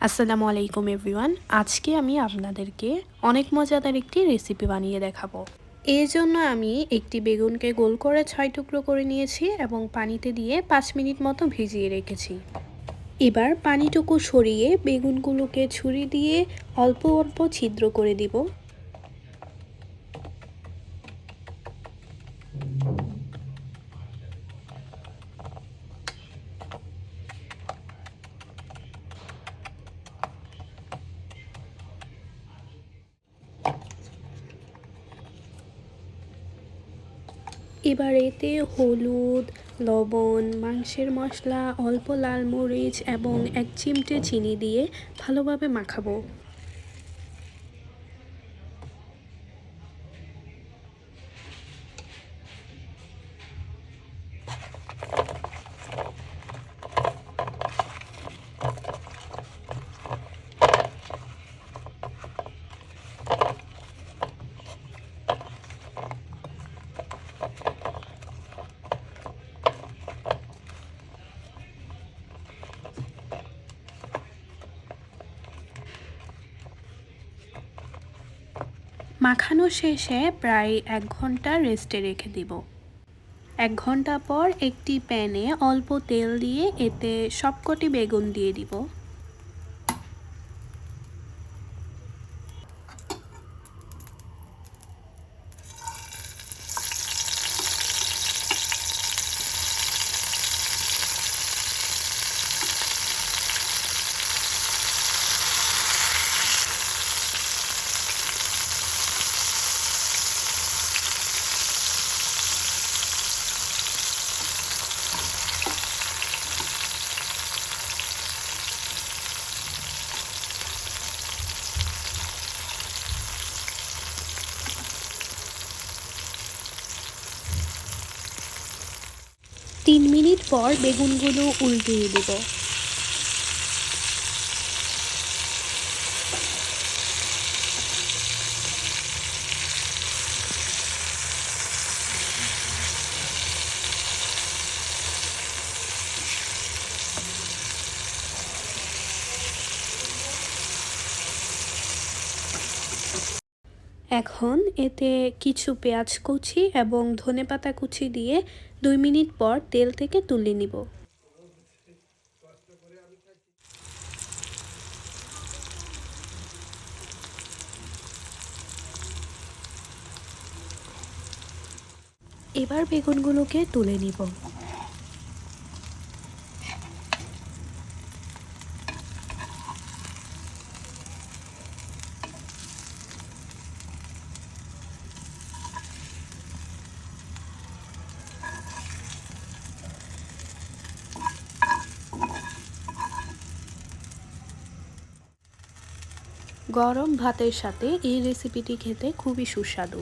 আসসালামু আলাইকুম এভরিওয়ান। আজকে আমি আপনাদেরকে অনেক মজাদার একটি রেসিপি বানিয়ে দেখাবো। এর জন্য আমি একটি বেগুনকে গোল করে 6 টুকরো করে নিয়েছি এবং পানিতে দিয়ে 5 মিনিট মতো ভিজিয়ে রেখেছি। এবার পানিটুকু সরিয়ে বেগুনগুলোকে ছুরি দিয়ে অল্প অল্প ছিদ্র করে দিব। এবার এতে হলুদ, লবণ, মাংসের মশলা, অল্প লাল মরিচ এবং 1 চিমটে চিনি দিয়ে ভালোভাবে মাখাবো। মাখানো শেষে প্রায় 1 ঘন্টা রেস্টে রেখে দিব। 1 ঘন্টা পর একটি প্যানে অল্প তেল দিয়ে এতে সবকটি বেগুন দিয়ে দিব। তিন মিনিট পর বেগুনগুলো উল্টিয়ে দিব। এখন এতে কিছু পেঁয়াজ কুচি এবং ধনেপাতা কুচি দিয়ে 2 মিনিট পর তেল থেকে তুলে নিব। এবার বেগুনগুলোকে তুলে নিব। গরম ভাতের সাথে এই রেসিপিটি খেতে খুবই সুস্বাদু।